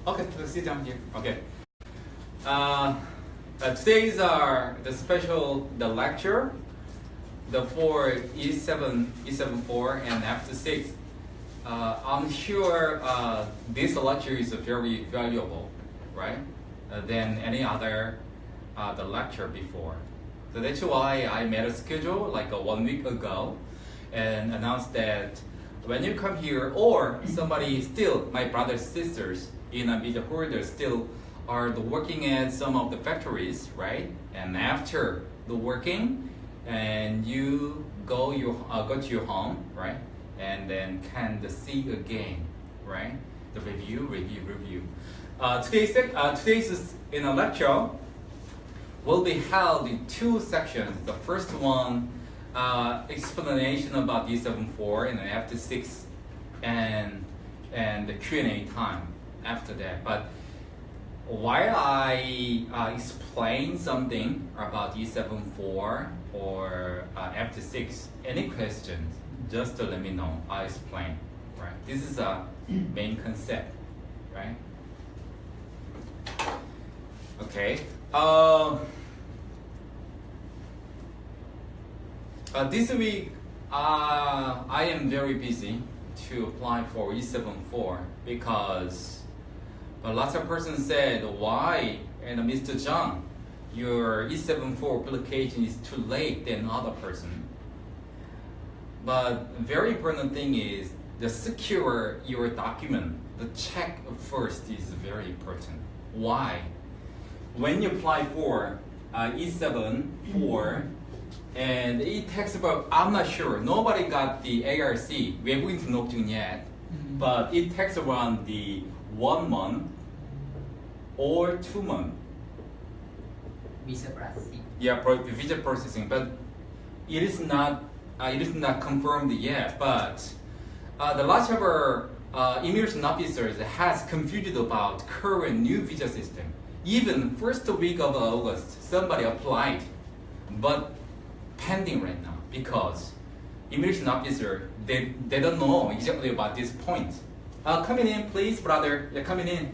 Okay, let's sit down here. Okay. Today's the special lecture, for E7, E74, and after 6. I'm sure this lecture is very valuable, right? Than any other the lecture before. So that's why I made a schedule like 1 week ago and announced that when you come here, or somebody still, my brothers, sisters in a visa holder still are working at some of the factories, right? And after the working, and you go to your home, right? And then can see again, right? The review. Today's in a lecture will be held in 2 sections. The first one, explanation about D74, and then after 6, and the Q&A time after that. But while I explain something about D74 or after 6, any questions, just let me know. I'll explain, right? This is a main concept, right? Okay. This week, I am very busy to apply for E74 because lots of persons said, why, and Mr. Zhang, your E74 application is too late than other person. But very important thing is the secure your document. The check first is very important. Why? When you apply for E74, and it takes about, I'm not sure, nobody got the ARC, 외국인 등록증 yet, but it takes around the 1 month or 2 months. Visa processing. Yeah, visa processing, but it is not confirmed yet. But the last of our immigration officers has confused about current new visa system. Even first week of August, somebody applied, but pending right now because immigration officer they don't know exactly about this point. Coming in, please, brother. Yeah, coming in.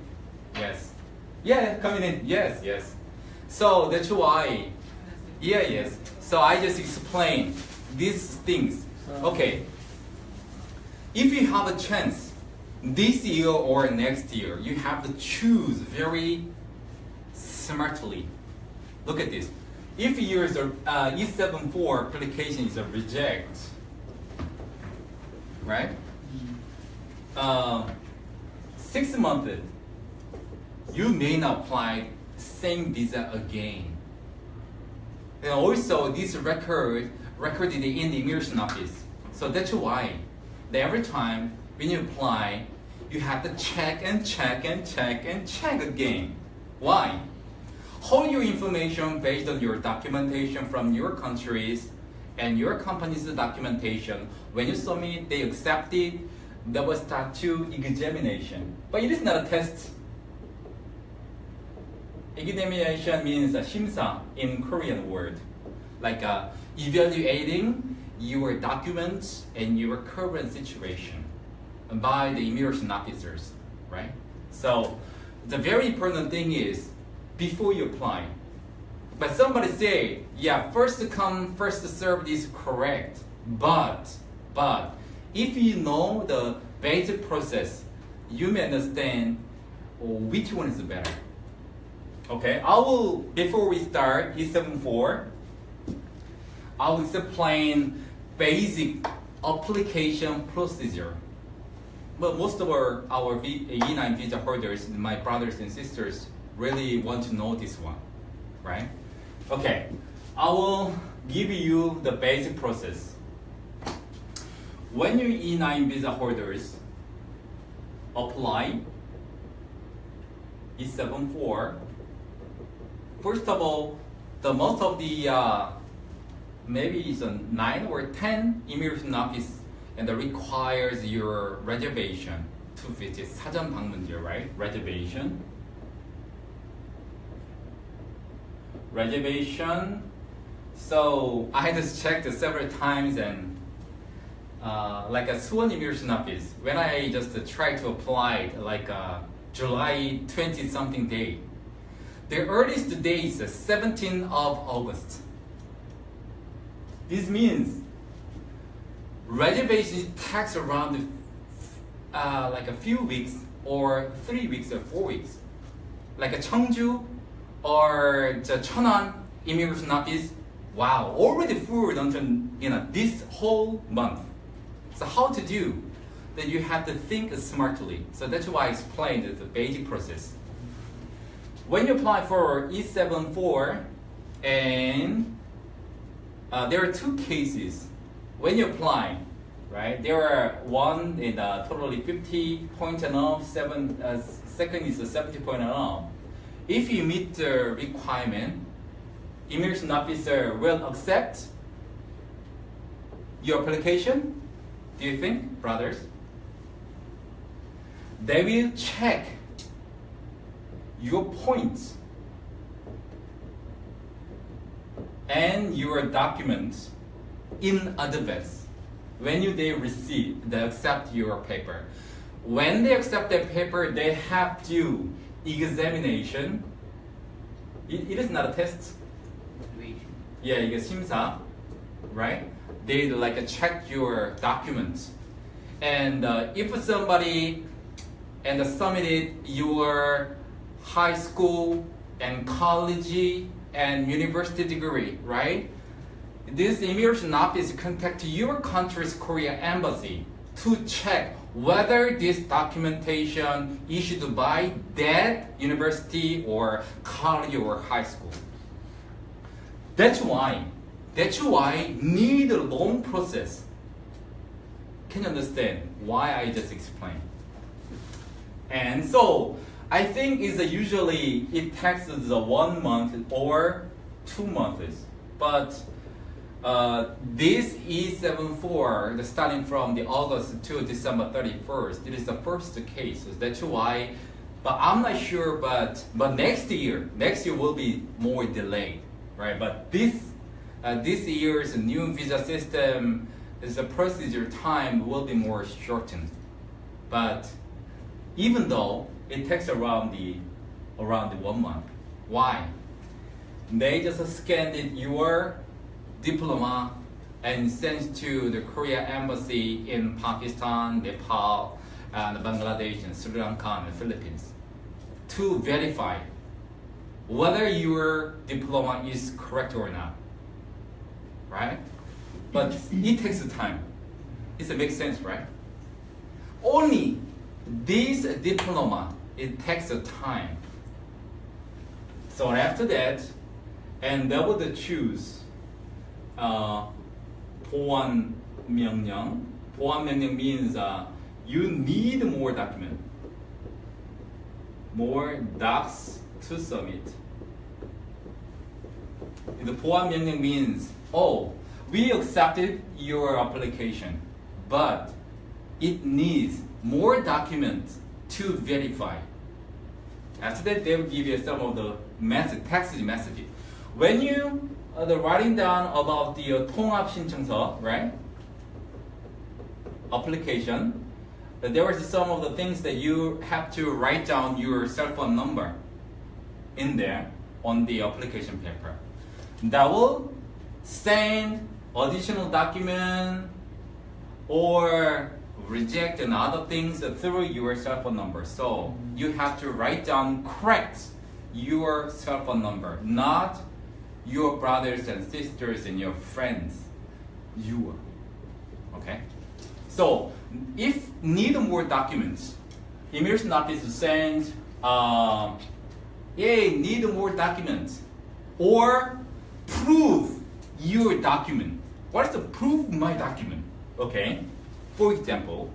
Yes. Yeah, coming in. Yes, yes. So that's why. Yeah, yes. So I just explain these things. Okay. If you have a chance this year or next year, you have to choose very smartly. Look at this. If your E74 application is a reject, right? 6 months, you may not apply same visa again. And also this recorded in the immigration office. So that's why every time when you apply, you have to check again. Why? Hold your information based on your documentation from your countries and your company's documentation. When you submit, they accept it. That will start to examination. But it is not a test. Examination means a 심사 in Korean word. Like evaluating your documents and your current situation by the immigration officers, right? So the very important thing is before you apply. But somebody say, yeah, first come, first served is correct. But if you know the basic process, you may understand which one is better. Okay, before we start E74, I will explain basic application procedure. But most of our E9 visa holders, my brothers and sisters, really want to know this one, right? Okay, I will give you the basic process. When you E9 visa holders apply E74, first of all, the most of the maybe it's a 9 or 10 immigration office and that requires your reservation to visit 사전 방문지, right? Reservation. So I had to check this several times, and like a Suwon immigration office, when I just try to apply like July 20 something day, the earliest day is the 17th of August. This means reservation takes around like a few weeks or 3 weeks or 4 weeks. Like a Cheongju or the Cheonan immigration office, wow, already full until this whole month. So how to do? Then you have to think smartly. So that's why I explained the basic process. When you apply for E74, and there are two cases. When you apply, right, there are one in totally 50 point and up, second is 70 point and up. If you meet the requirement, immigration officer will accept your application. Do you think, brothers? They will check your points and your documents in advance when they accept your paper. When they accept that paper, they have to examination. It is not a test. Yeah, 이게 심사, right? They like check your documents, and if somebody submitted your high school and college and university degree, right? This immigration office contact your country's Korea embassy to check whether this documentation issued by that university or college or high school. That's why need a long process. Can you understand why I just explained? And so I think usually it takes the 1 month or 2 months, but this E74, starting from the August to December 31st, it is the first case. That's why, but I'm not sure. But next year will be more delayed, right? But this year's new visa system is the procedure time will be more shortened. But even though it takes around the 1 month, why? They just scanned your diploma and sent to the Korea embassy in Pakistan, Nepal, and Bangladesh, and Sri Lanka, and the Philippines to verify whether your diploma is correct or not, right? But it takes time. It makes sense, right? Only this diploma, it takes time. So after that, and they would choose 보완 명령. 보완 명령 means you need more document, more docs to submit. The 보완 명령 means, oh, we accepted your application, but it needs more documents to verify. After that, they will give you some of the text messages. When you are writing down about the 통합 신청서, right? Application, there was some of the things that you have to write down your cell phone number in there on the application paper. That will send additional document or reject and other things through your cell phone number. So you have to write down correct your cell phone number, not your brothers and sisters and your friends. Okay? So if need more documents, immigration office sends, need more documents, or prove your document. What is the proof my document? Okay? For example,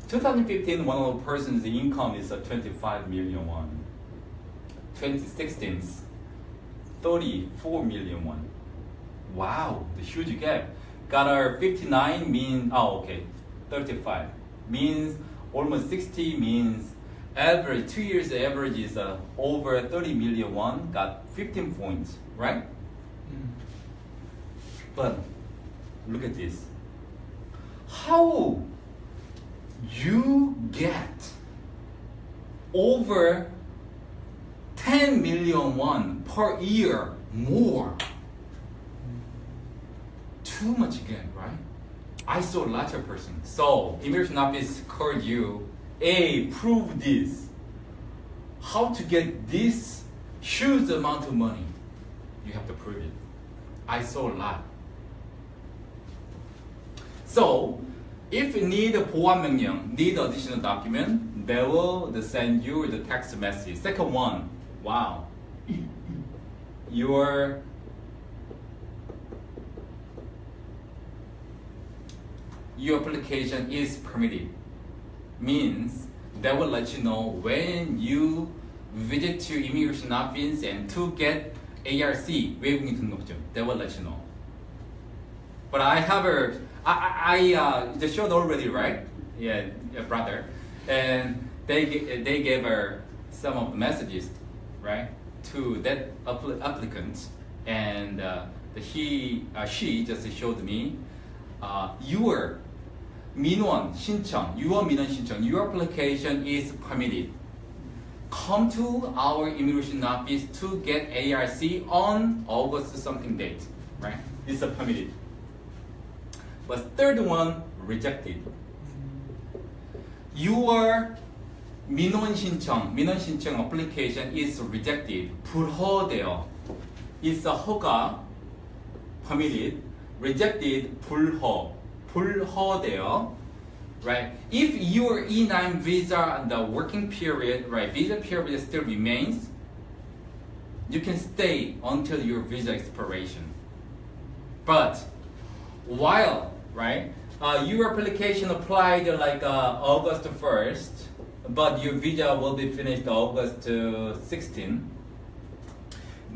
2015, one of the person's income is 25 million won. 2016, 34 million won. Wow, the huge gap. Got our 59 means, 35 means almost 60 means average, 2 years average is over 30 million won, got 15 points, right? But look at this. how you get over 10 million won per year more? Too much again, right? I saw a lot of person. So immigration office called you, hey, prove this. How to get this huge amount of money? You have to prove it. I saw a lot. So if you need a 보완 명령, need additional document, they will send you the text message. Second one, wow, your application is permitted. Means they will let you know when you visit to immigration office and to get ARC, 외국인 등록증. They will let you know. But I have I just showed already, right? Yeah, brother. And they gave her some of the messages, right, to that applicant, and she just showed me your 민원 신청, your application is permitted. Come to our immigration office to get ARC on August something date, right? It's a permitted. But third one, rejected. Your 민원 신청 application is rejected. 불허돼요. It's a 허가, permitted. Rejected, 불허돼요. Right? If your E9 visa, the working period, right, visa period still remains, you can stay until your visa expiration. But while, right, your application applied like August 1st, but your visa will be finished August 16.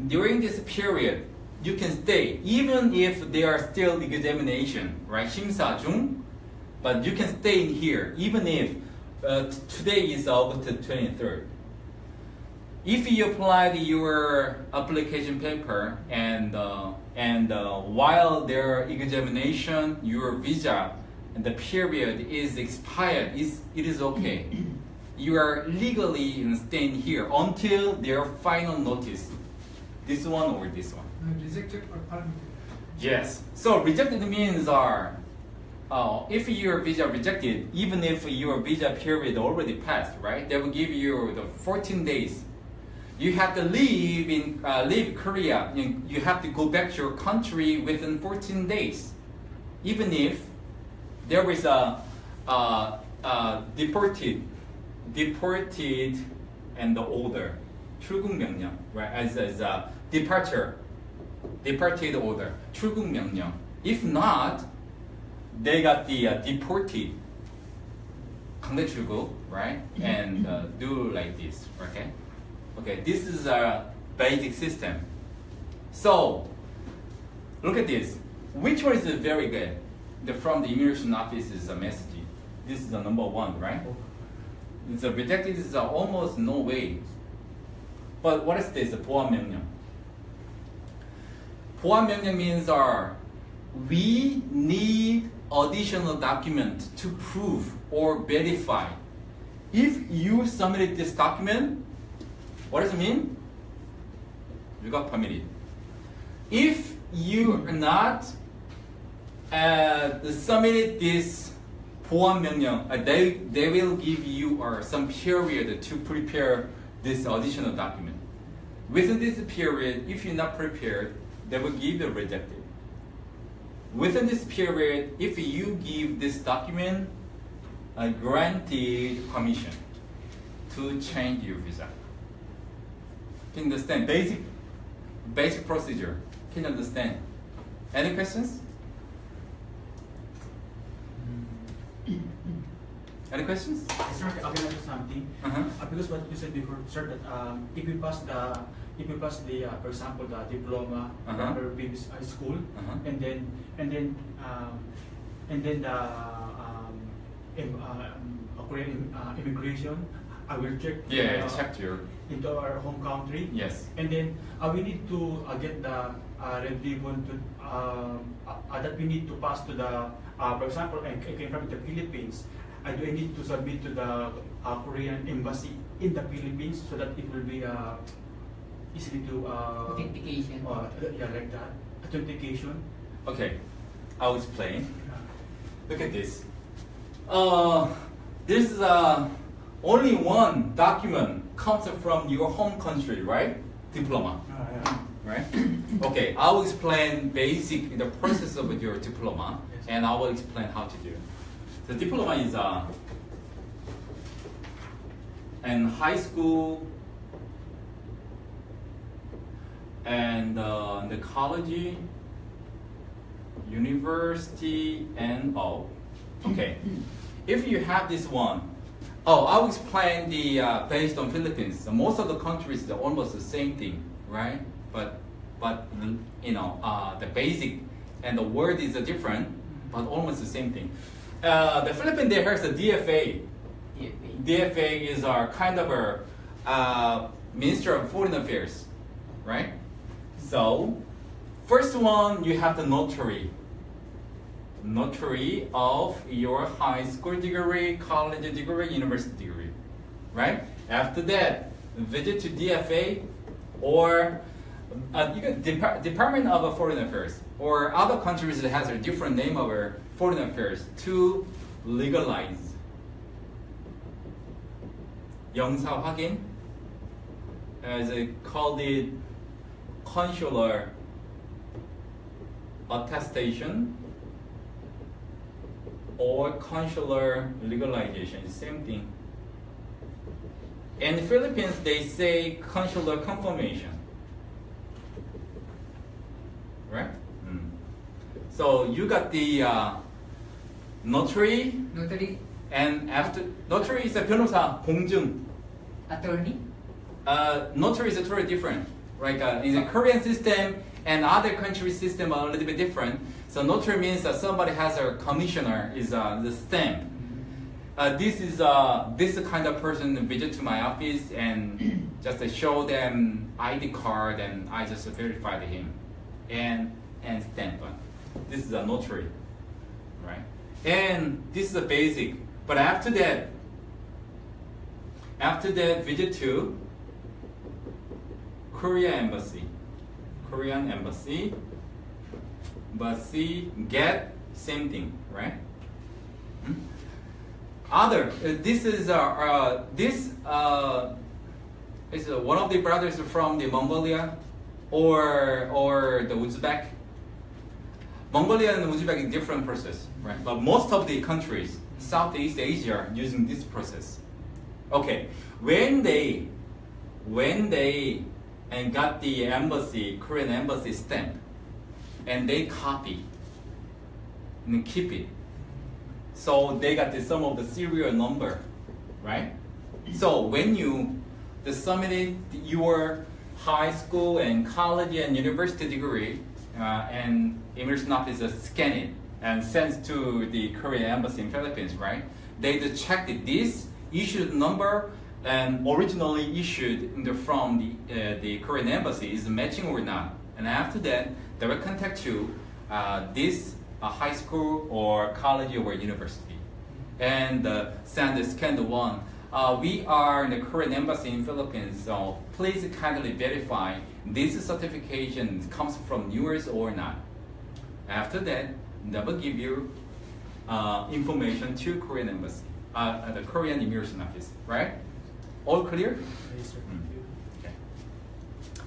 During this period, you can stay even if there are still examination, right? 심사 중, but you can stay in here even if today is August 23rd. If you applied your application paper and while their examination, your visa and the period is expired, it is okay. You are legally staying here until their final notice. This one or this one. Rejected or permitted? Yes. So rejected means if your visa rejected, even if your visa period already passed, right? They will give you the 14 days. You have to leave Korea. You have to go back to your country within 14 days, even if there is a deported and the order, 출국 명령, right? As a departed order, 출국 명령. If not, they got the deported, 강제 출국, right? And do like this, okay? Okay, this is a basic system. So, look at this. Which one is very good? From the immigration office is a message. This is the number one, right? It's a rejected is almost no way. But what is this? 보완 명령. 보완 명령 means we need additional document to prove or verify. If you submitted this document, what does it mean? You got permitted. If you are not submitted this 보완 명령, they will give you some period to prepare this additional document. Within this period, if you're not prepared, they will give you rejected. Within this period, if you give this document, granted permission to change your visa. Can you understand? Basic procedure. Can you understand? Any questions? Any questions? Sir, I will add something. Because what you said before, sir, that if you pass the, for example, the diploma from your previous high school, and then the Korean immigration, I will check. Yeah, check your into our home country. Yes. And then we need to get the red ribbon to that we need to pass to the, for example, I came from the Philippines. Do I need to submit to the Korean embassy in the Philippines so that it will be easily to Authentication. yeah, like that authentication. Okay, I'll explain. Look at this. This is only one document comes from your home country, right? Diploma, Yeah. right? Okay, I will explain basic the process of your diploma, Yes. and I will explain how to do. The diploma is in high school and the college, university, and all. Okay, if you have this one, I'll explain the based on Philippines. So most of the countries are almost the same thing, right? But you know the basic and the word is different, but almost the same thing. The Philippines there has a DFA. DFA is our kind of a Minister of Foreign Affairs, right? So first one you have the notary of your high school degree, college degree, university degree, right? After that, visit to DFA or you can Department of Foreign Affairs or other countries that has a different name of foreign affairs to legalize. 영사 확인, as they called it, consular attestation or consular legalization, same thing. In the Philippines, they say consular confirmation, right? So you got the notary, Notary, and after notary is a 변호사, 공증. attorney, Notary is totally different, right? In the Korean system and other country system are a little bit different. So notary means that somebody has a commissioner, is the stamp. This is this kind of person visit to my office and just show them ID card and I just verified him and stamp. This is a notary, right? And this is a basic. But after that visit to Korean embassy, get same thing, right? This is one of the brothers from the Mongolia or the Uzbek. Mongolia and Uzbek is different process, right? But most of the countries, Southeast Asia, are using this process. Okay, when they and got the embassy, Korean embassy stamp, and they copy and keep it. So they got some of the serial number, right? So when you submitted your high school and college and university degree, and immigration office scan it and sends to the Korean embassy in Philippines, right? They just check this issued number and originally issued from the Korean embassy is matching or not. And after that, they will contact you, this high school or college or university, and send the scanned one. We are in the Korean embassy in Philippines, so please kindly verify this certification comes from yours or not. After that, they will give you information to Korean embassy, the Korean immigration office, right? All clear? Yes, sir. Okay.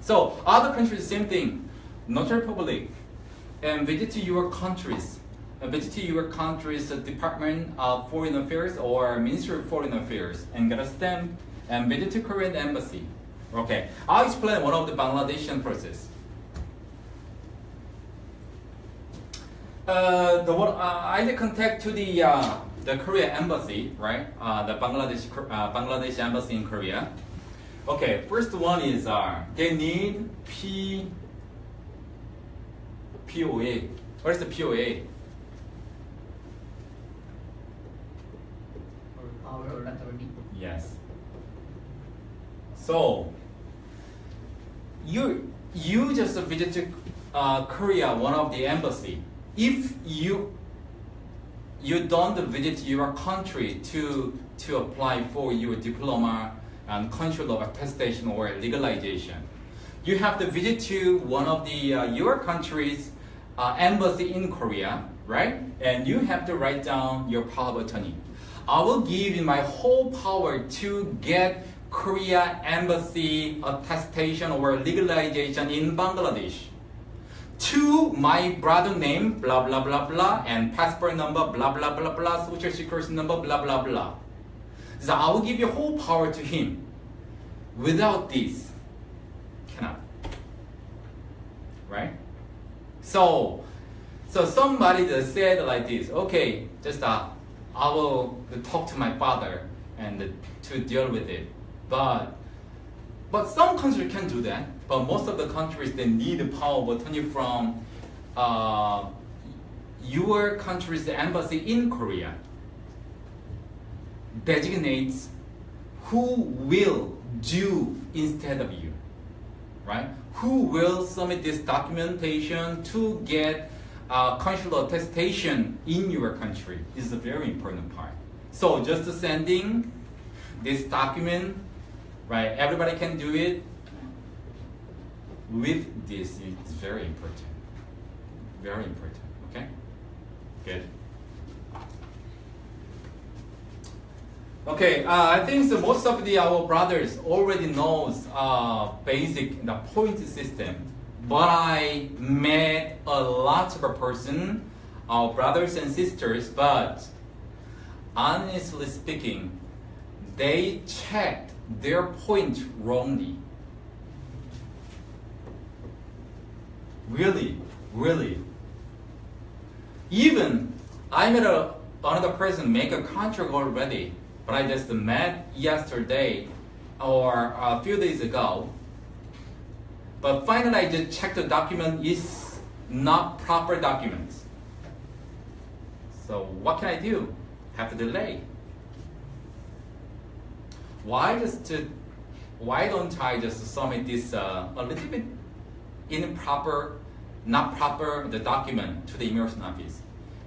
So other countries, same thing. Notary public, and visit to your countries. Visit to your country's Department of Foreign Affairs or Ministry of Foreign Affairs and get a stamp and visit to Korean embassy. Okay, I'll explain one of the Bangladesian process. I contact to the Korean embassy, right? The Bangladesh embassy in Korea. Okay, first one is they need POA. What is the POA? power of attorney. Yes. So you just visit to Korea, one of the embassy, if you don't visit your country to apply for your diploma and consular attestation or legalization, you have to visit to one of the your country's embassy in Korea, right? And you have to write down your power of attorney. I will give you my whole power to get Korea embassy attestation or legalization in Bangladesh. To my brother name, blah blah blah blah, and passport number, blah blah blah blah, social security number, blah blah blah. So I will give you whole power to him. Without this, cannot. Right? So somebody just said like this, okay, just I will talk to my father and to deal with it. But some countries can do that. But most of the countries, they need the power of attorney from your country's embassy in Korea. Designates who will do instead of you, right? Who will submit this documentation to get consular attestation in your country is a very important part. So just sending this document, right? Everybody can do it. With this, it's very important. Very important. Okay? Good. Okay, I think so most of our brothers already knows basic the point system. But I met a lot of a person, our brothers and sisters, but honestly speaking, they checked their point wrongly. Really, really. Even I met another person make a contract already, but I just met yesterday or a few days ago. But finally, I just checked the document is not proper documents. So what can I do? Have to delay. Why don't I just submit this a little bit improper, not proper the document to the immigration office?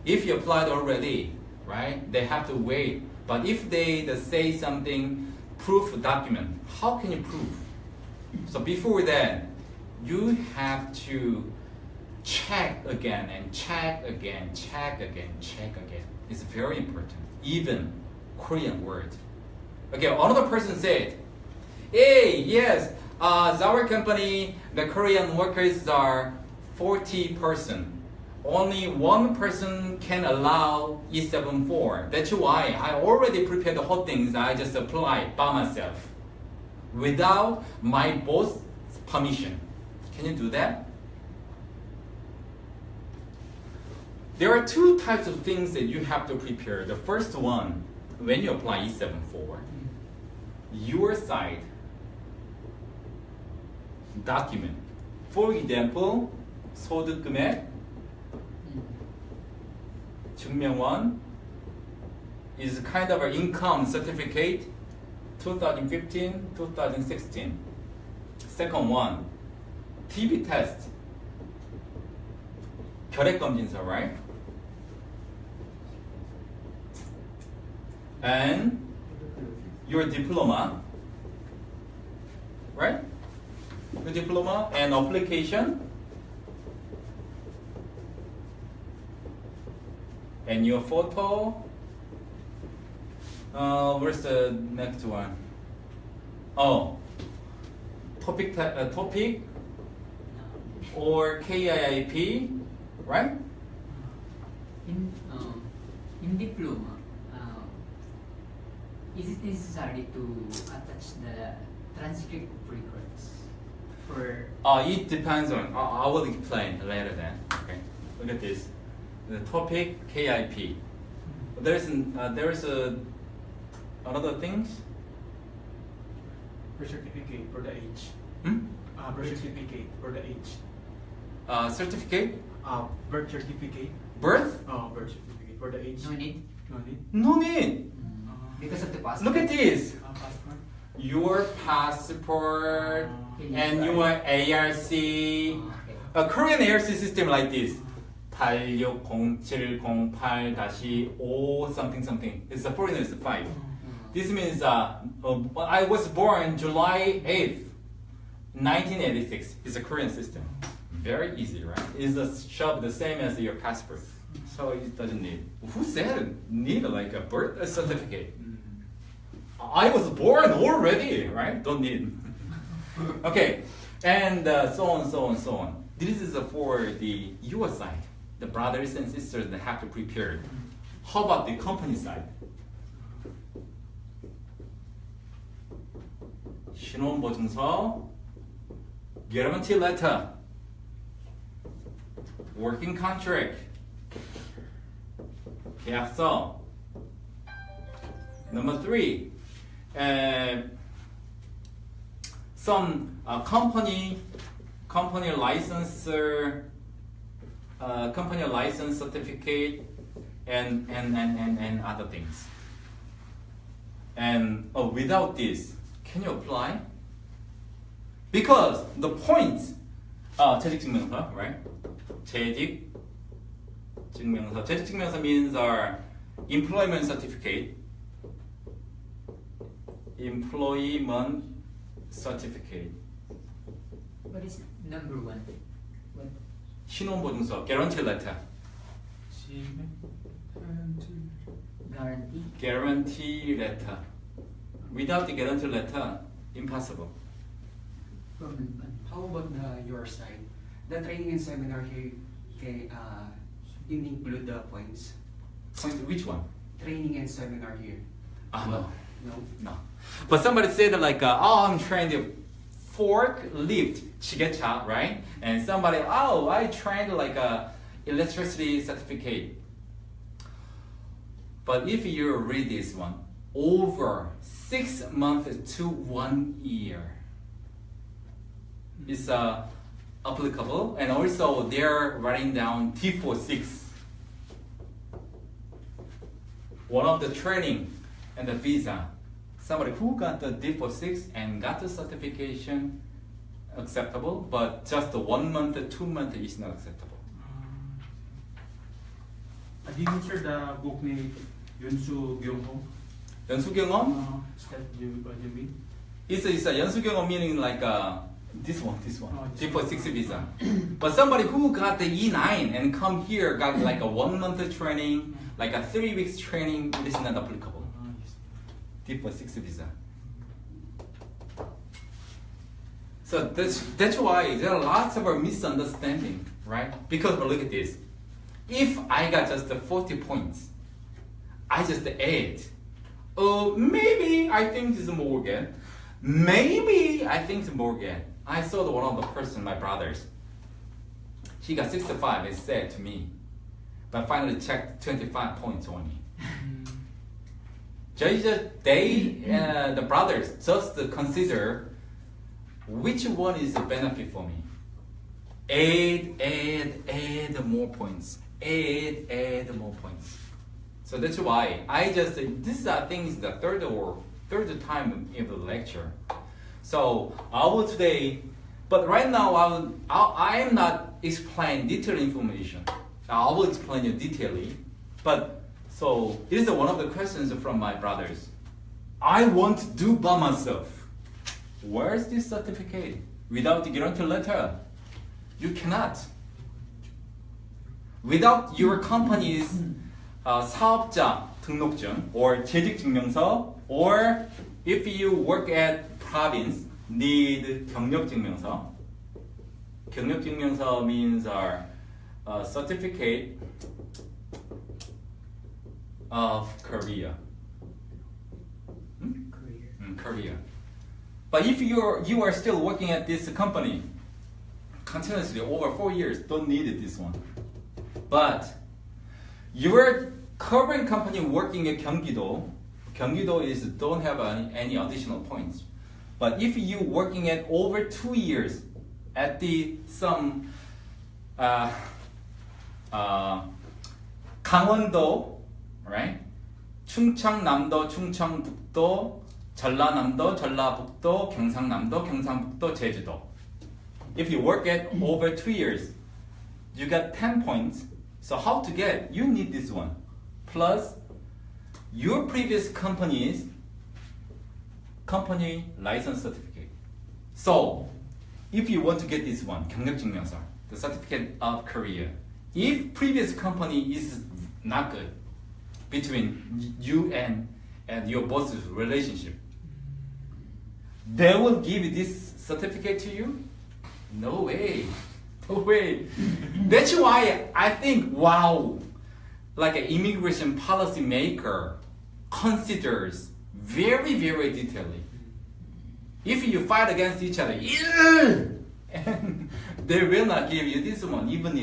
If you applied already, right? They have to wait. But if they say something, proof document, how can you prove? So before that, you have to check again and check again, check again, check again. It's very important. Even Korean word. Okay, another person said, hey, yes, our company, the Korean workers are 40%. Only one person can allow E74. That's why I already prepared the whole things. I just applied by myself without my boss's permission. Can you do that? There are two types of things that you have to prepare. The first one, when you apply E74, your side document. For example, 소득금액 증명원 is kind of an income certificate 2015, 2016. Second one, TB test. 결핵검진서, right? And your diploma, right? Your diploma and application. And your photo. Where's the next one? Oh, topic or KIIP, right? In diploma, is it necessary to attach the transcript of records for? It depends on. I will explain later then. Okay, look at this. The topic KIP. There's another things. Birth certificate for the age. Birth certificate for the age. Certificate. Birth certificate. Birth. Birth certificate for the age. No need. No need. No need. Because of the passport. Look at this. Passport. Your passport and your ARC. Okay. A Korean ARC system like this. 86078-5 something something. It's a foreigner is 5. This means I was born July 8th, 1986. It's a Korean system. Very easy, right? It's a shop the same as your passport. So it doesn't need. Who said need like a birth certificate? I was born already, right? Don't need. Okay, and so on, so on, so on. This is for the your side. The brothers and sisters that have to prepare. How about the company side? 신원보증서, guarantee letter, working contract, 계약서. Number 3, some company license certificate and other things. And without this, can you apply? Because the points, 재직증명서, right? 재직증명서. 재직증명서 means our employment certificate. Employment certificate. What is number 1? What? 신원보증서, guarantee letter. Guarantee? Guarantee letter. Without the guarantee letter, impossible. How about your side? The training and seminar here, you include the points. Which one? Training and seminar here. No. No? But somebody said like, I'm trained to forklift, 지게차, right? And somebody, I trained like a electricity certificate. But if you read this one, over 6 months to 1 year is applicable, and also they're writing down T46. One of the training and the visa. Somebody who got the D46 and got the certification acceptable, but just 1 month, 2 months is not acceptable. Did you hear the book ni Yunsu Gyeonghong? 연수경험? Step you mean? It's a 연수경험 meaning like this one. Oh, D46 visa. But somebody who got the E9 and come here got like a 1 month training, like a 3 weeks training, this is not applicable. D46 visa. So that's why there are lots of misunderstanding, right? Because look at this. If I got just 40 points, I just add. Maybe I think it's Morgan. Maybe I think it's Morgan. I saw one of the person, my brothers. He got 65, it said to me. But finally checked 25 points only. The brothers just consider which one is the benefit for me. Add more points. Add more points. So that's why I just these are things the third time in the lecture. So I will today, but right now I am not explaining detailed information. I will explain you detailedly. But so it is one of the questions from my brothers. I want to do by myself. Where is this certificate? Without the guarantee letter, you cannot. Without your company's 사업자 등록증 or 재직증명서, or if you work at province, need 경력증명서. 경력증명서 means our certificate of career. Career. But if you are still working at this company continuously over 4 years, don't need this one. But your current company working at Gyeonggi-do is don't have any additional points. But if you working at over 2 years at some 강원도, right? 충청남도, 충청북도, 전라남도, 전라북도, 경상남도, 경상북도, 제주도. If you work at over 2 years, you got 10 points. So how to get? You need this one. Plus your previous company's company license certificate. So if you want to get this one, 경력증명서, the certificate of Korea, if previous company is not good between you and your boss's relationship, they will give this certificate to you? No way. No way. That's why I think, wow, like an immigration policy maker considers very, very detailedly. If you fight against each other, and they will not give you this one, even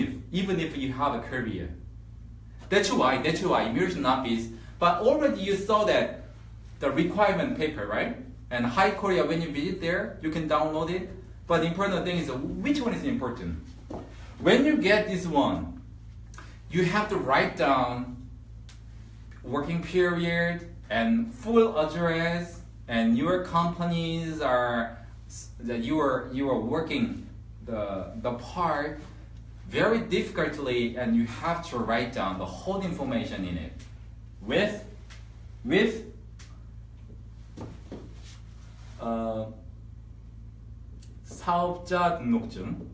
if you have a career. That's why immigration office. But already you saw that the requirement paper, right? And Hi Korea, when you visit there, you can download it. But the important thing is, which one is important? When you get this one, you have to write down working period and full address, and your companies are that you are working the part very difficultly, and you have to write down the whole information in it with 사업자 등록증,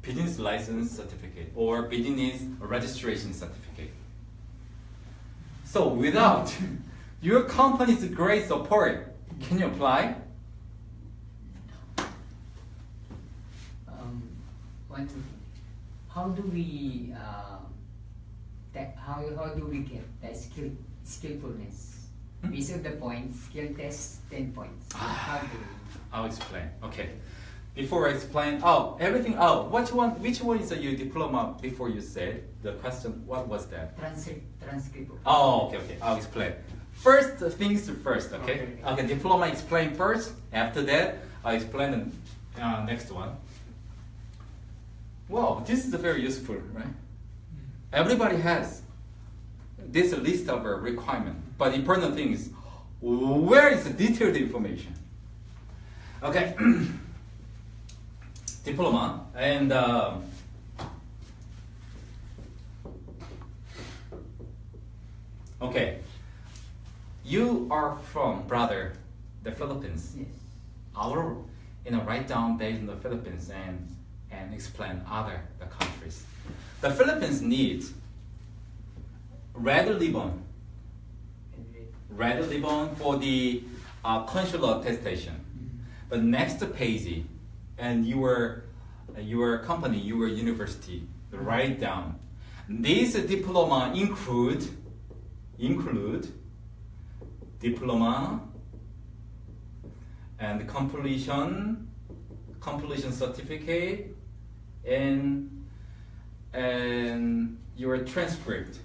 business license certificate or business registration certificate. So without your company's great support, can you apply? How do we how do we get the skillfulness? Based on the points, skill test 10 points. How do we? I'll explain. Okay. Before I explain, which one is your diploma before you said the question? What was that? Transcript. Oh, okay. I'll explain. First things first, okay? Okay, diploma explain first. After that, I'll explain the next one. Wow, this is very useful, right? Everybody has this list of requirements, but the important thing is, where is the detailed information? Okay, diploma and okay, you are from the Philippines. Yes. Our write down based in the Philippines and explain the countries. The Philippines needs red ribbon for the consular attestation. But next page, and your company, your university, write down. These diploma include diploma and completion certificate and your transcript.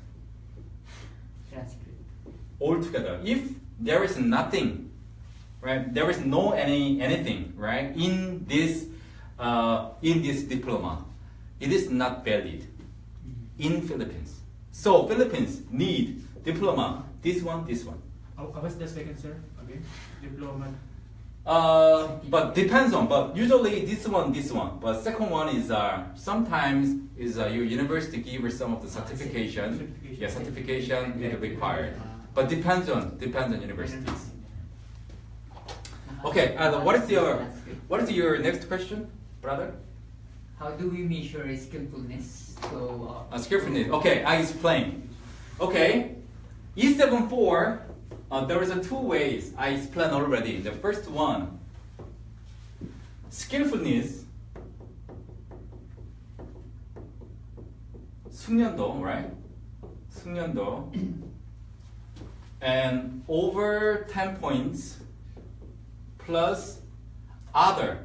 All together. If there is nothing, right? There is no anything, right? In this diploma, it is not valid in Philippines. So Philippines need diploma. This one. What's the second, sir? Okay, diploma. But depends on. But usually this one. But second one is sometimes is your university give some of the certification. Yeah, certification is required. But depends on universities. Okay. What is your next question, brother? How do we measure skillfulness? So Skillfulness. Okay, I explain. Okay, E74. There is two ways I explained already. The first one, skillfulness, 숙련도, right? 숙련도, and over 10 points plus other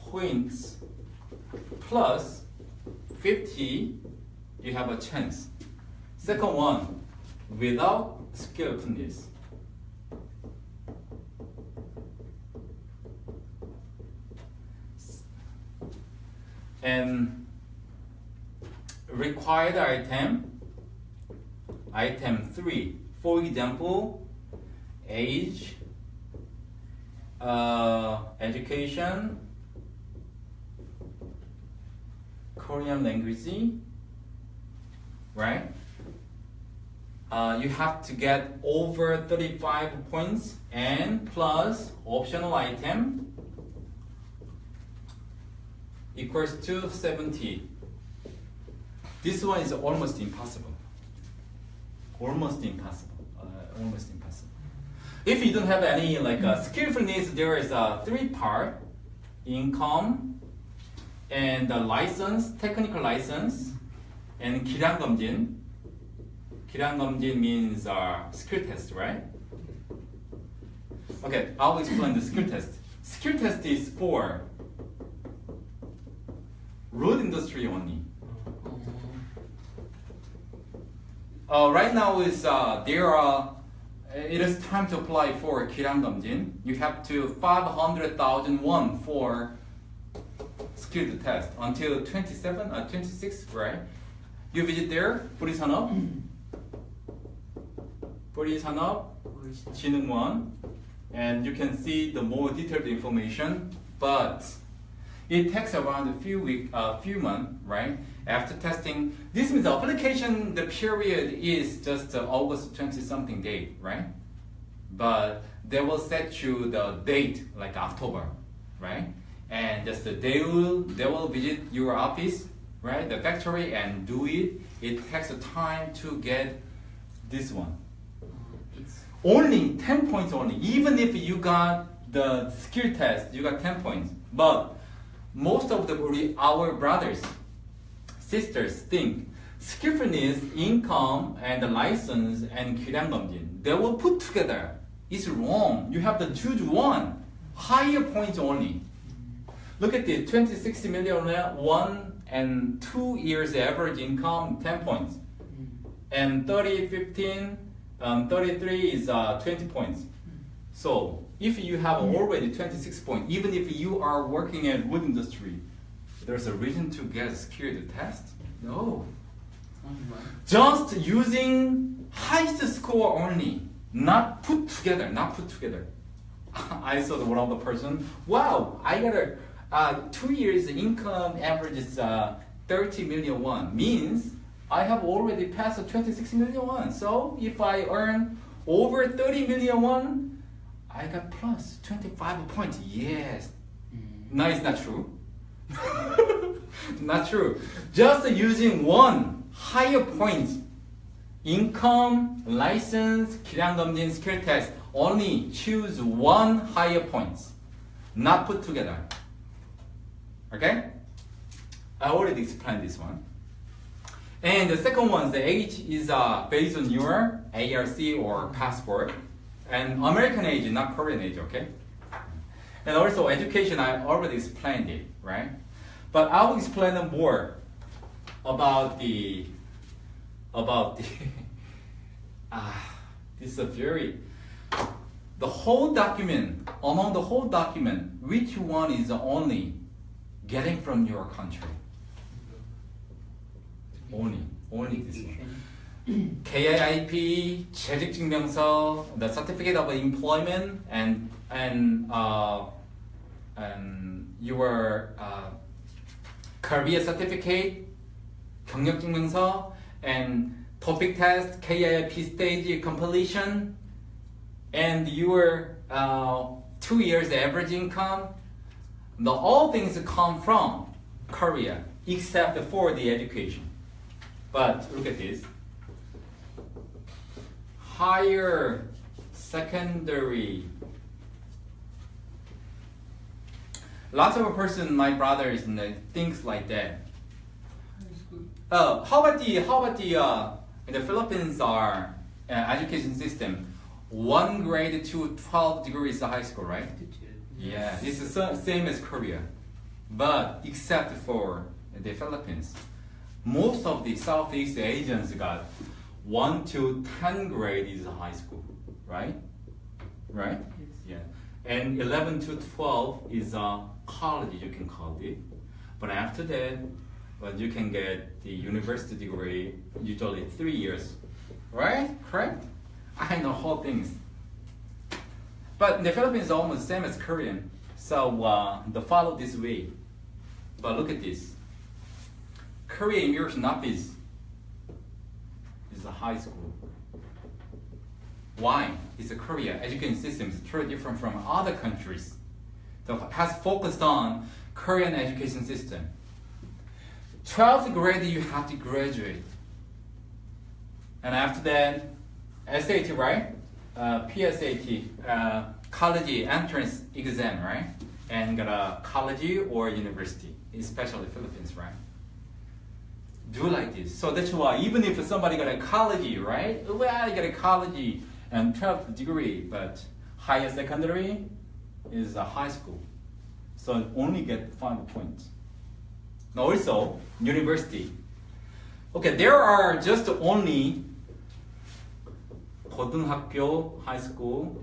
points plus 50, you have a chance. Second one, without skillfulness. And required item 3. For example, age, education, Korean language, right? You have to get over 35 points and plus optional item equals to 70. This one is almost impossible. Almost impossible. Almost impossible. If you don't have any skillfulness, there is a 3-part: income and the license, technical license, and 기량검진. 기량검진 means skill test, right? Okay, I'll explain the skill test. Skill test is for road industry only. Right now is it is time to apply for 기량검진. You have to 500,000 won for skill test until 26, right? You visit there, 뿌리산업, 진흥원, and you can see the more detailed information. But it takes around a few months, right? After testing, this means the application, the period is just August 20-something date, right? But they will set you the date like October, right? And just they will visit your office, right? The factory and do it. It takes a time to get this one. Only 10 points only. Even if you got the skill test, you got 10 points. But most of our brothers, sisters think skillfulness, income, and the license and 기량검진, they will put together. It's wrong. You have to choose one. Higher points only. Look at this, 26 million, 1 and 2 years average income, 10 points. And 30, 15, 33 is 20 points. So if you have already 26 points, even if you are working at wood industry, there's a reason to get a skill test? No. Just using highest score only, not put together. I saw one of the person, wow, I got a 2 years income average is 30 million won, means I have already passed 26 million won. So if I earn over 30 million won, I got plus 25 points. Yes. No, it's not true. Not true. Just using one higher point, income, license, 기량검진, skill test, only choose one higher points, not put together. Okay? I already explained this one. And the second one, the age is based on your ARC or passport. And American age, not Korean age, okay? And also education, I already explained it, right? But I'll explain more about the this is a very, the whole document, among the whole document, which one is only getting from your country? Only this one. KIIP, 재직증명서, the certificate of employment, and your career certificate, 경력증명서, and topic test, KIIP stage completion, and your 2 years average income. All things come from Korea, except for the education. But look at this. Higher secondary. Lots of person, my brothers, thinks like that. How about the in the Philippines are education system? 1 grade to 12 degrees high school, right? Yeah, this is same as Korea, but except for the Philippines, most of the Southeast Asians got 1 to 10 grade is high school, right? Right? Yes. Yeah, and 11 to 12 is college, you can call it. But after that, well, you can get the university degree, usually 3 years, right? Correct? I know whole things. But in the Philippines, it's almost the same as Korean. So the follow this way. But look at this. Korean immersion office is a high school. Why? It's a Korea education system is totally different from other countries. So it has focused on Korean education system. 12th grade you have to graduate. And after that, SAT, right? PSAT, college entrance exam, right? And got a college or university, especially Philippines, right? Do like this. So that's why even if somebody got a college, right? Well, you got a college and 12th degree, but higher secondary is a high school. So only get 5 points. Now also, university. Okay, there are just only 고등학교, high school,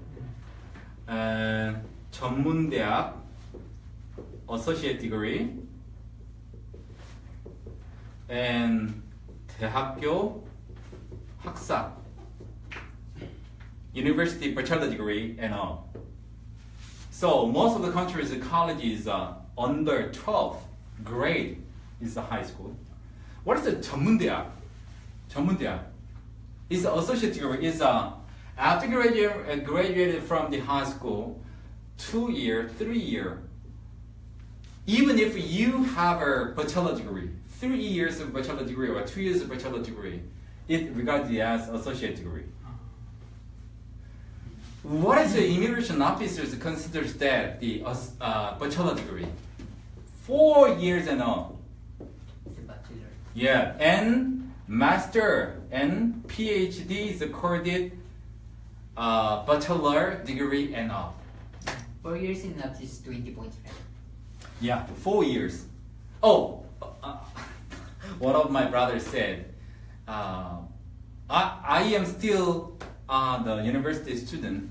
전문대학, associate degree, and 대학교, 학사, university bachelor degree, and all. So most of the countries, the college is under 12th grade is the high school. What is the 전문대학? 전문대학 is the associate degree. Is after graduated from the high school, 2 year, 3 year. Even if you have a bachelor degree, 3 years of bachelor degree or 2 years of bachelor degree, it regarded as associate degree. What is the immigration officers considers that the bachelor degree? 4 years and all. It's a bachelor. Yeah, and master and PhD is accorded bachelor degree and all. 4 years in up is 20 points, right? Yeah, 4 years. Oh, one of my brothers said, I am still the university student,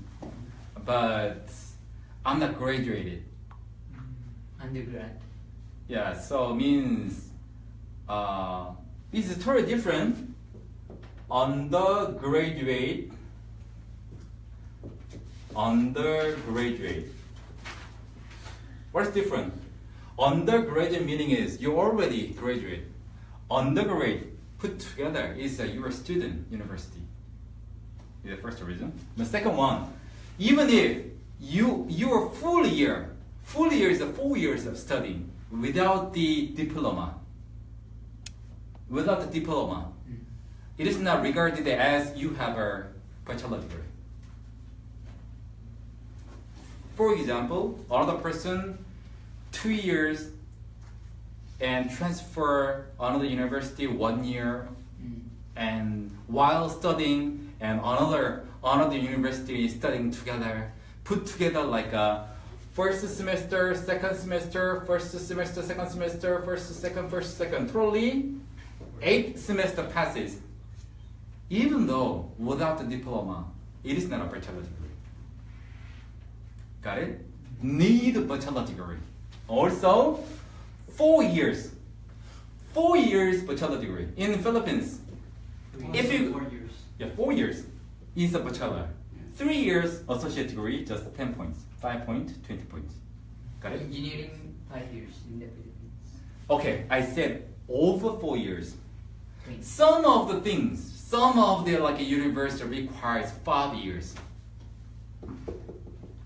but I'm not graduated. Undergrad. Yeah, so means this is totally different. Undergraduate. What's different? Undergraduate meaning is you already graduate. Undergraduate put together is you're a student university. Is the first reason. The second one, even if you are full year is 4 years of studying without the diploma. Without the diploma, it is not regarded as you have a bachelor degree. For example, another person 2 years and transfer another university 1 year, and while studying and another university studying together, put together like a first semester, second semester, first semester, second semester, first, second, totally 8 semester passes. Even though without the diploma, it is not a bachelor degree. Got it? Need a bachelor degree. Also, 4 years. 4 years bachelor degree. In the Philippines, if you 4 years. yeah, 4 years is a bachelor. 3 years associate degree, just 10 points. 5 points, 20 points. Got it? Engineering 5 years in the Philippines. Okay, I said over 4 years. 20. Some of the things, some of the like a university requires 5 years.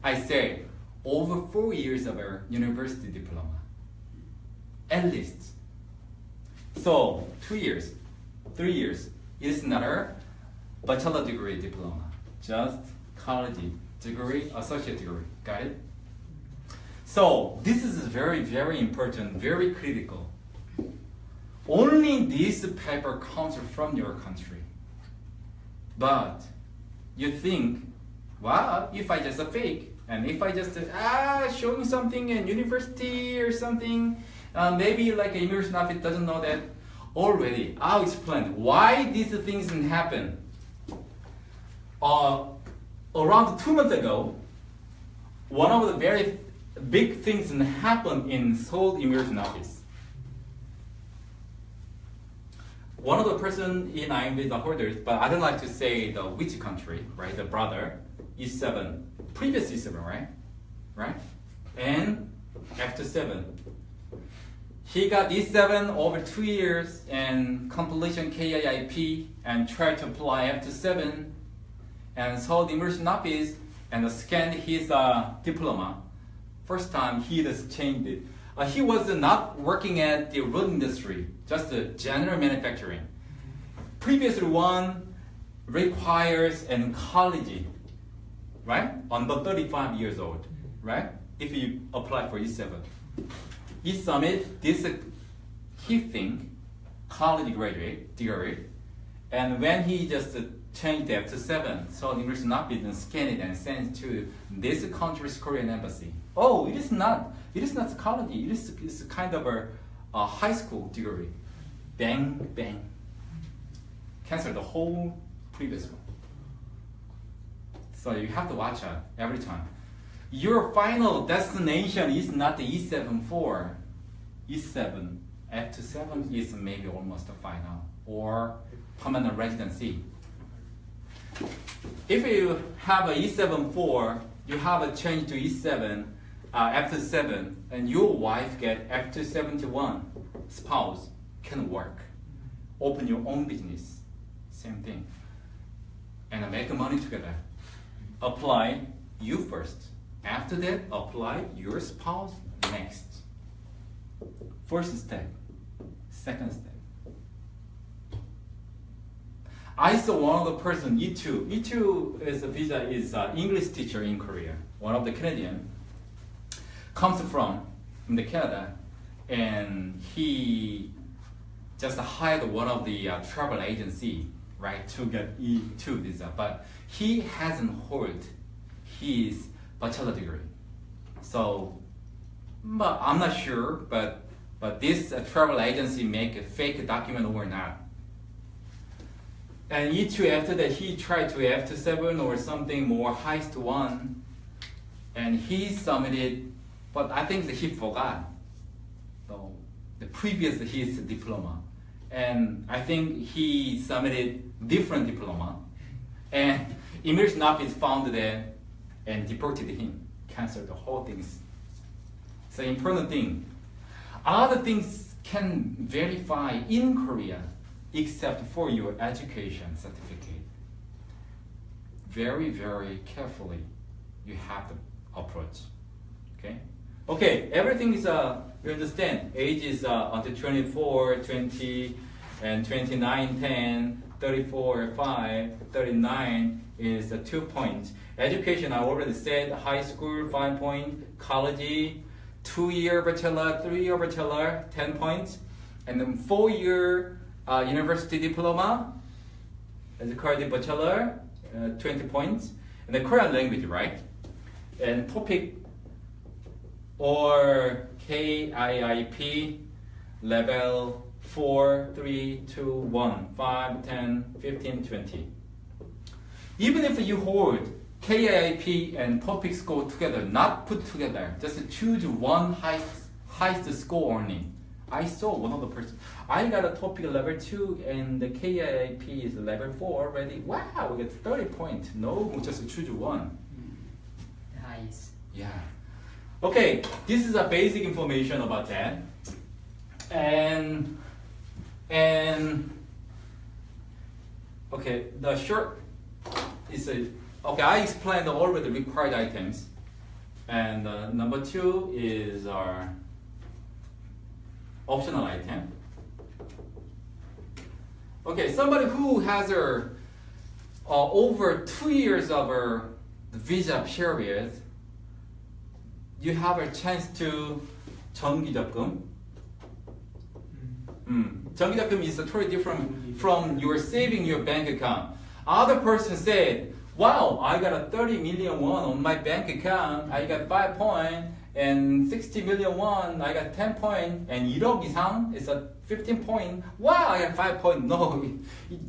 I say over 4 years of a university diploma, at least. So 2 years, 3 years is not a bachelor degree diploma, just college degree, associate degree. Got it? So this is very, very important, very critical. Only this paper comes from your country. But you think, wow, if I just fake, and if I just showing something in university or something, maybe like a immersion office doesn't know that already. I'll explain why these things didn't happen. Around 2 months ago, one of the very big things happened in Seoul immersion office. One of the person in visa holders, but I don't like to say the which country, right? The brother, E7, previous E7, right? Right? And after 7. He got E7 over 2 years and completion KIIP and tried to apply after 7 and saw the immersion office and scanned his diploma. First time he just changed it. He was not working at the wood industry, just general manufacturing. Previously one requires an college, right? Under 35 years old, right? If you apply for E7. E-Summit, this he think college graduate degree, and when he just changed it to 7, so the English not business scan it and send to this country's Korean embassy. Oh, it is not college. It's kind of a high school degree. Bang bang. Cancel the whole previous one. So you have to watch out every time. Your final destination is not the E7-4. E7 after 7 is maybe almost a final or permanent residency. If you have a E7-4, you have a change to E7 after 7, and your wife get after 71, spouse can work, open your own business, same thing, and make money together. Apply you first. After that, apply your spouse next. First step, second step. I saw one of the person, E2. E2 is a visa is an English teacher in Korea. One of the Canadian comes from the Canada, and he just hired one of the travel agency, right, to get E2 visa. But he hasn't hold his bachelor degree. So, but I'm not sure, but this travel agency make a fake document or not. And E2 after that, he tried to after 7 or something more highest 1, and he submitted, but I think that he forgot the previous his diploma, and I think he submitted different diploma, and immigration office found that and deported him, canceled the whole thing. It's an important thing. Other things can verify in Korea except for your education certificate. Very, very carefully you have to approach. Okay? Okay, everything is, you understand, age is until 24, 20, and 29, 10, 34, 5, 39 is 2 points. Education, I already said, high school, 5 points, college, 2-year bachelor, 3-year bachelor, 10 points, and then 4-year university diploma, as a Korean bachelor, 20 points, and the Korean language, right? And topic or KIIP level 4, 3, 2, 1, 5, 10, 15, 20. Even if you hold KIIP and TOPIK score together, not put together, just choose one highest score only. I saw one of the person. I got a TOPIK level 2 and the KIIP is level 4 already. Wow, we get 30 points. No, just choose one. Nice. Yeah. Okay, this is a basic information about that. And okay, the short is a okay. I explained all of the required items, and number 2 is our optional item. Okay, somebody who has over 2 years of a visa period, you have a chance to 정기적금. 정기적금 is totally different from your saving your bank account. Other person said, wow, I got a 30 million won on my bank account. I got 5 points, and 60 million won, I got 10 points, and 1억 이상 is a 15 point. Wow, I got 5 points. No,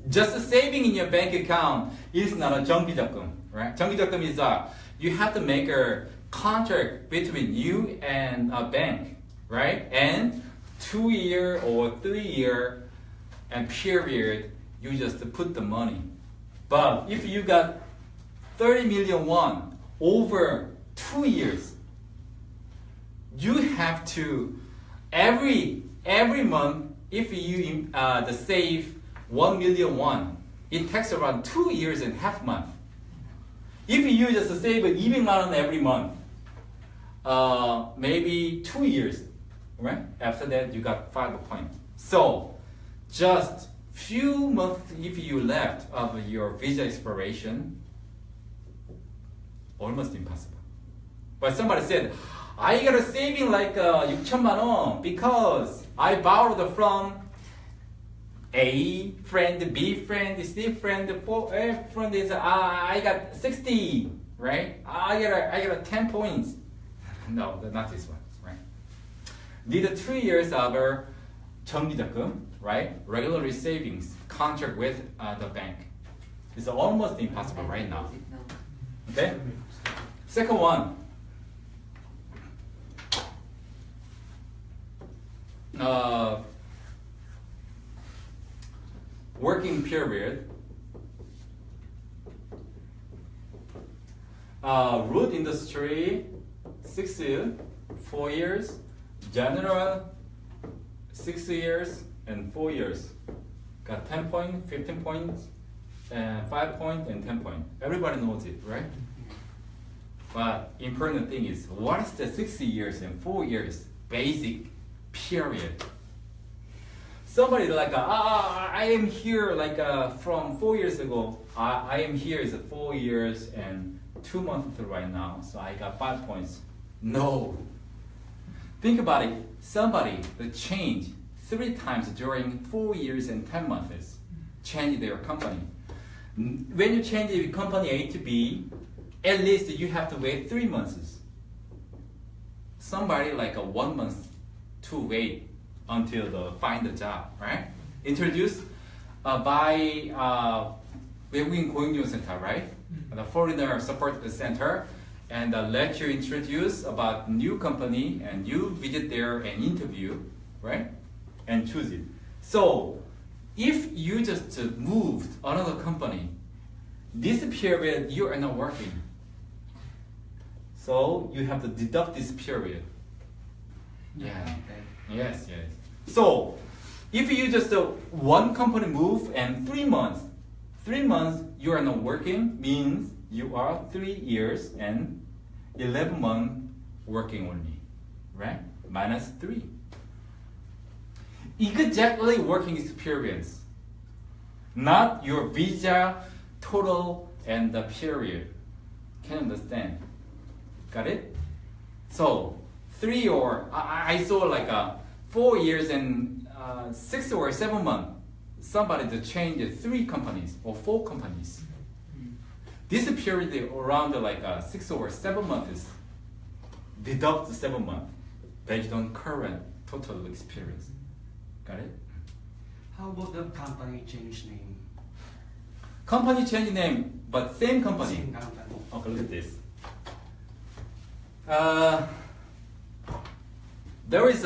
just saving in your bank account is not a 정기적금, right? 정기적금 is you have to make a contract between you and a bank, right? And 2-year or 3-year and period, you just put the money. But if you got 30 million won over 2 years, you have to every month, if you save 1 million won, it takes around 2 years and half month. If you just save 200만 원 every month, maybe 2 years, right? After that, you got 5 points. So, just few months if you left of your visa expiration, almost impossible. But somebody said, I got a saving like 6천만 원 because I borrowed from A friend, B friend, C friend, F friend is I got 60, right? I got a 10 points. No, not this one, right? Need 2 years of 정기적금, right? Regular savings contract with the bank. It's almost impossible right now. Okay? Second one. Working period. Root industry, 6 years, 4 years. General, 6 years and 4 years. Got 10 points, 15 points, and 5 points, and 10 points. Everybody knows it, right? But important thing is, what is the 6 years and 4 years basic period? Somebody like, I am here like from 4 years ago. I am here is 4 years and 2 months right now, so I got 5 points. No. Think about it. Somebody that changed 3 times during 4 years and 10 months, change their company. When you change the company A to B, at least you have to wait 3 months. Somebody like 1 month to wait until find the job, right? Introduced by 외국인 고용료 center, right? The foreigner support center, and let you introduce about new company, and you visit there and interview, right? And choose it. So if you just moved another company, this period you are not working. So you have to deduct this period. Yeah. Yes, yes. So if you just one company move and 3 months, 3 months you are not working means you are 3 years and 11 months working only, right? Minus 3. Exactly working experience, not your visa total and the period. Can you understand? Got it? So 3 or I saw like 4 years and 6 or 7 months. Somebody to change 3 companies or 4 companies. This period around like 6 or 7 months. Deduct 7 months based on current total experience. Got it? How about the company change name? Company change name, but same company. Same company. Okay, look at this. There is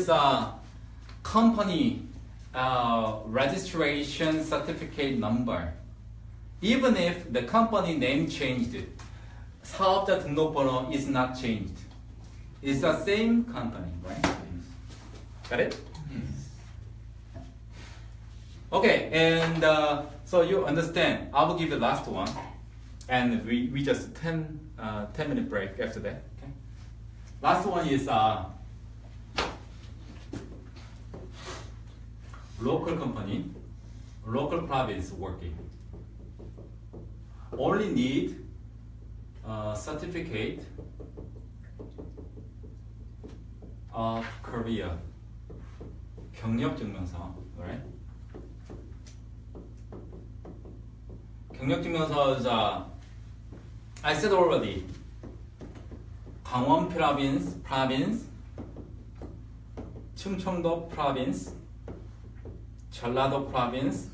a company registration certificate number. Even if the company name changed, 사업자 등록번호 is not changed. It's the same company, right? Got it? Okay, and so you understand. I will give the last one, and we just 10-minute break after that. Okay. Last one is local company, local province working. Only need certificate of Korea. 경력증명서, right? 경력증명서 is I said already. 강원 province, 충청도 province, 전라도 province,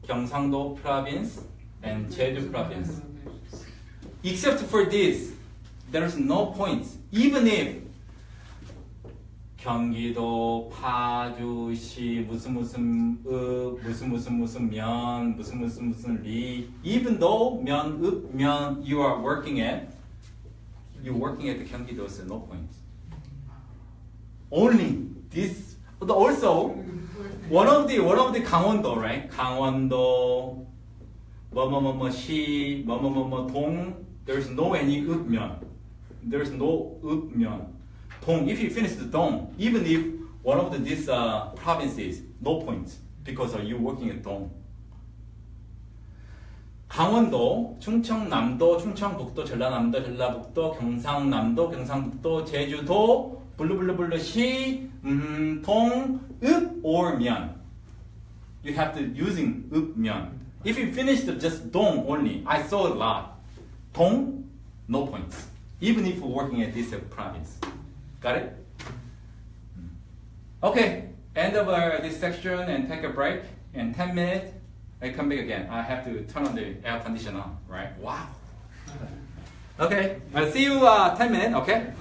경상도 province, and 제주 province. Except for this, there is no points. Even if 경기도, 파주시, 무슨 무슨 면, 무슨 리. Even though 면, you are working at the 경기도, so no points. Only this. Also, one of the 강원도, right? 강원도, 시, 동. There's no any 읍면. There's no 읍면. 동. If you finish the 동, even if one of these provinces, no points because you working at 동. 강원도, 충청남도, 충청북도, 전라남도, 전라북도, 경상남도, 경상북도, 제주도, 시, 동, 읍 or 면. You have to using 읍면. If you finish just 동 only, I saw a lot. 동, no points. Even if you're working at this province. Got it? Okay, end of this section and take a break. In 10 minutes, I come back again. I have to turn on the air conditioner, right? Wow. Okay, I'll see you 10 minutes, okay?